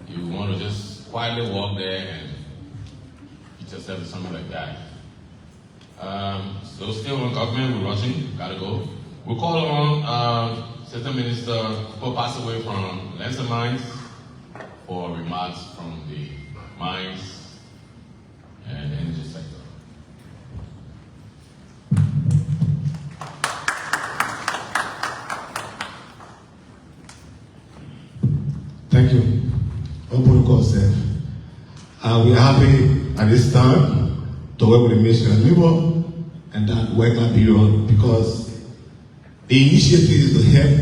You want to just quietly walk there and eat yourself or something like that. So still on government, we're rushing, gotta go. We'll call on Assistant Minister who passed away from Lancer Mines for remarks from the mines and energy sector. Thank you. Open concept. We are happy at this time to work with the Ministry of Labor and that work Liberia because the initiative is to help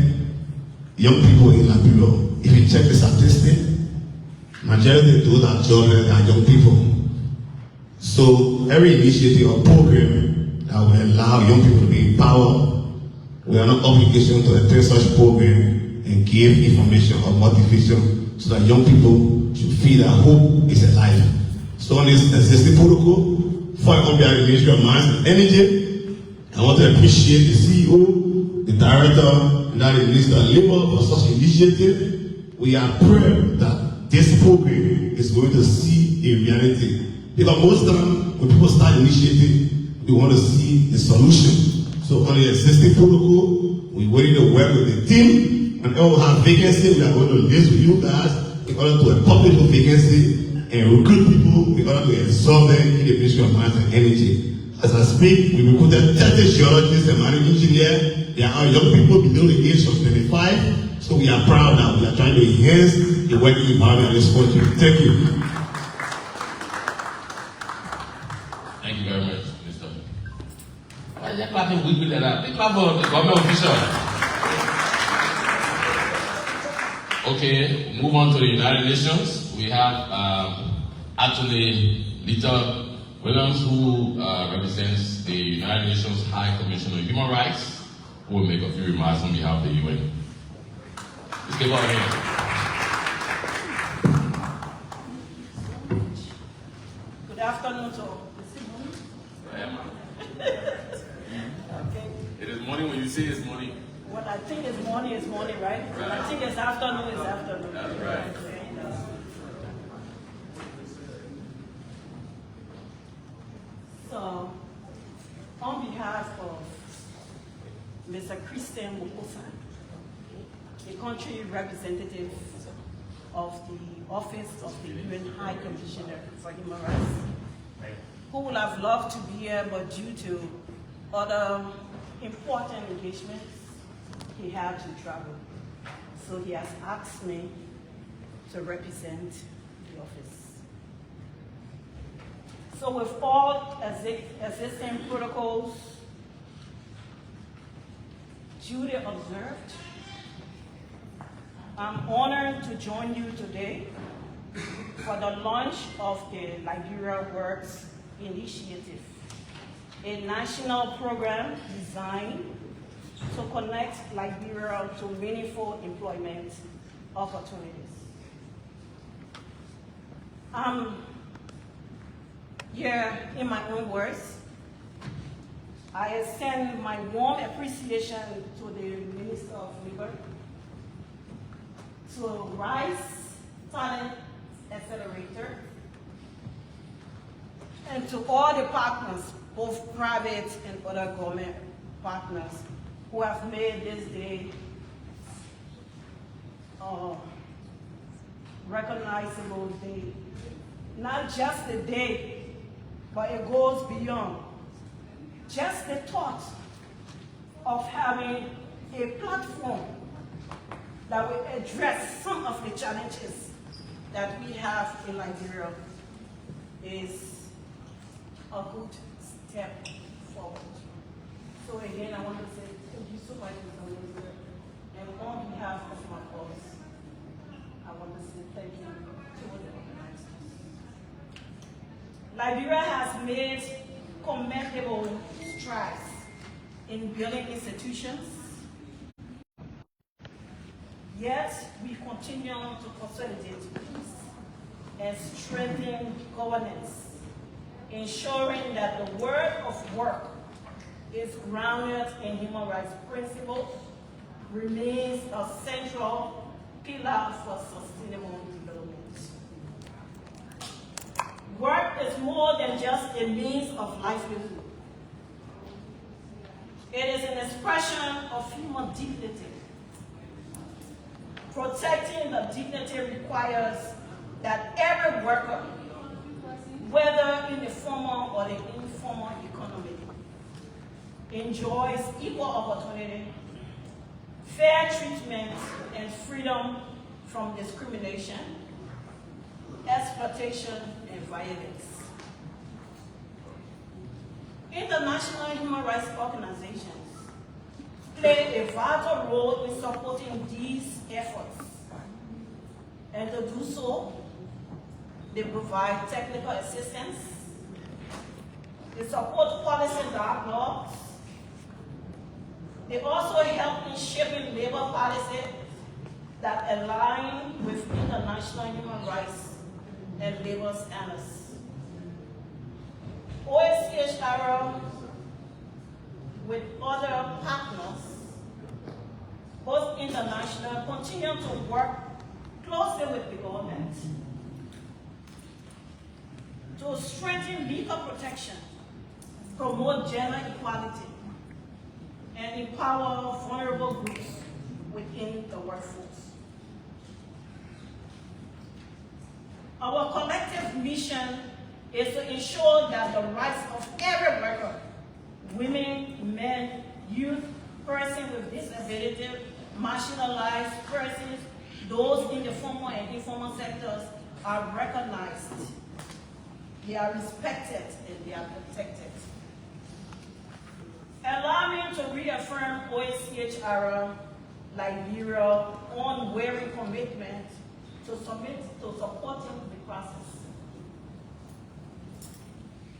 young people in Liberia. If you check the statistics, majority of those are children and young people. So every initiative or program that will allow young people to be empowered, we are not obligation to attend such program and give information or motivation so that young people should feel that hope is alive. So on this existing protocol, for on behalf of the Ministry of Mines and Energy, I want to appreciate the CEO, the Director, and the Minister of Labor for such initiative. We are proud that this program is going to see a reality. Because most time when people start initiating, they want to see the solution. So on the existing protocol, we're ready to work with the team, and when we have vacancy, we are going to list with you guys in order to publish the vacancy and recruit people in order to absorb them in the Ministry of Mines and Energy. As I speak, we recruited 30 geologists and marine engineers. They are young people below the age of 25. So we are proud that we are trying to enhance the working environment in this country. Thank you. Thank you very much, Mr. Why are you clapping weekly like that? They clap for the government official. Okay, move on to the United Nations. We have actually Lita Williams, who represents the United Nations High Commissioner of Human Rights, who will make a few remarks on behalf of the UN. Let's give her a hand. Good afternoon to all. Okay. It is morning when you say it's morning. What I think is morning, right? When I think it's afternoon, it's afternoon. That's right. Okay. So, on behalf of Mr. Christian Mukosa, the country representative of the Office of the UN High Commissioner for Human Rights, who would have loved to be here, but due to other important engagements, he had to travel. So he has asked me to represent the office. So with all existing protocols duly observed, I'm honored to join you today for the launch of the Liberia Works Initiative, a national program designed to connect Liberia to meaningful employment opportunities. Here, in my own words, I extend my warm appreciation to the Minister of Labor, to Rise Talent Accelerator, and to all the partners, both private and other government partners, who have made this day a recognizable day. Not just the day, but it goes beyond. Just the thought of having a platform that will address some of the challenges that we have in Liberia is a good step forward. So again, I want to say thank you so much, Mr. Minister. And on behalf of my boss, I want to say thank you to all the organizers. Liberia has made commendable strides in building institutions, yet we continue to consolidate peace and strengthen governance, ensuring that the world of work is grounded in human rights principles, remains a central pillar for sustainable development. Work is more than just a means of livelihood. It is an expression of human dignity. Protecting the dignity requires that every worker, whether in the formal or the informal economy, enjoys equal opportunity, fair treatment, and freedom from discrimination, exploitation, and violence. International human rights organizations play a vital role in supporting these efforts. And to do so, they provide technical assistance, they support policy dialogues, they also help in shaping labor policy that align with international human rights and labor standards. OHCHR, with other partners, both international, continue to work closely with the government to strengthen legal protection, promote gender equality, and empower vulnerable groups within the workforce. Our collective mission is to ensure that the rights of every worker, women, men, youth, persons with disability, marginalized persons, those in the formal and informal sectors are recognized, they are respected, and they are protected. Allow me to reaffirm OHCHR Liberia unwavering commitment to supporting the process,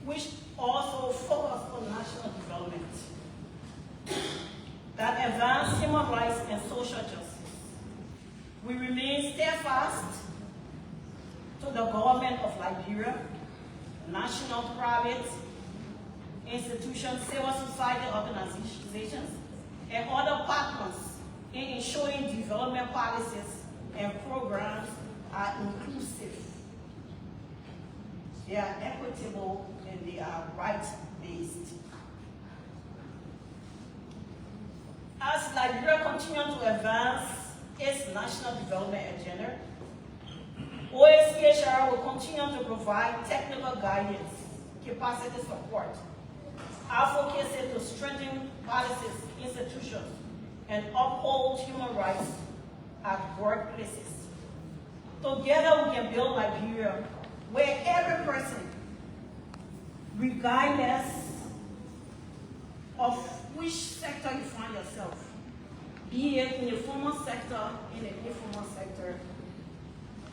which also focus on national development that advance human rights and social justice. We remain steadfast to the government of Liberia, national, private institutions, civil society organizations, and other partners in ensuring development policies and programs are inclusive, they are equitable, and they are rights-based. As Liberia continues to advance its national development agenda, OHCHR will continue to provide technical guidance, capacity support, advocacy to strengthen policies, institutions, and uphold human rights at workplaces. Together we can build Liberia where every person, regardless of which sector you find yourself, be it in the formal sector, in the informal sector,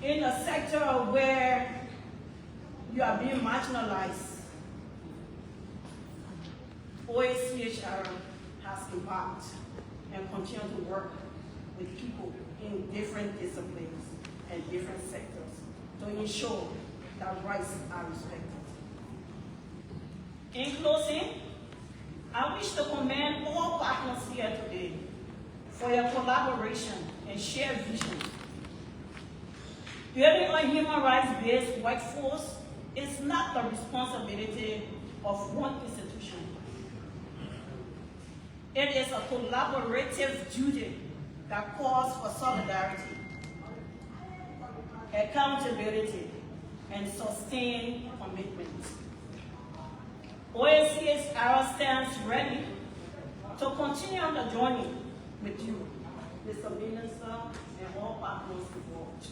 in a sector where you are being marginalized, OHCHR has embarked and continue to work with people in different disciplines and different sectors to ensure that rights are respected. In closing, I wish to commend all partners here today for your collaboration and shared vision. Building a human rights-based workforce is not the responsibility of one institution. It is a collaborative duty that calls for solidarity, accountability, and sustained commitment. OHCHR stands ready to continue on the journey with you, Mr. Minister, and all partners involved.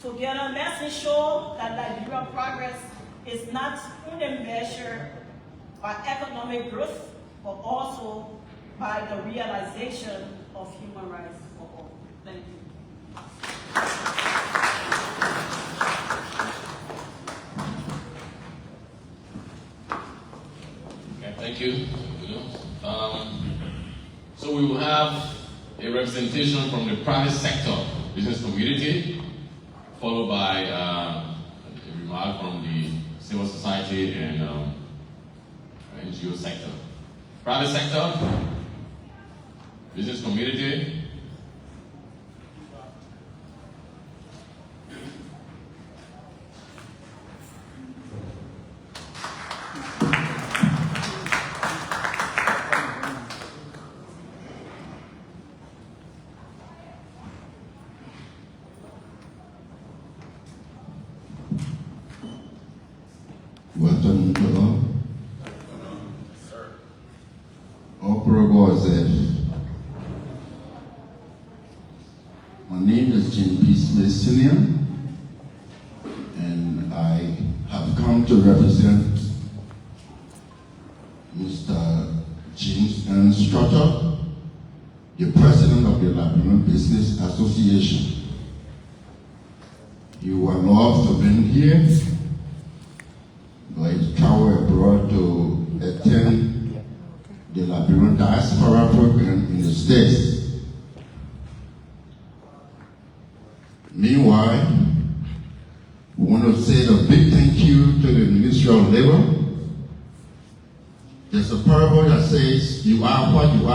Together, let's ensure that Liberia's progress is not only measured by economic growth, but also by the realization of human rights for all. Thank you. Okay, thank you. So we will have a representation from the private sector business community, followed by a remark from the civil society and NGO sector. Private sector, business community. Welcome to all. My name is Jim Peasley Senior, and I have come to represent Mr. James N. Strutter, the president of the Liberian Business Association. You are loved to be here, but you travel abroad to attend the Liberian Diaspora Program in the States. Meanwhile, we want to say a big thank you to the Ministry of Labor. There's a parable that says, you are what you are.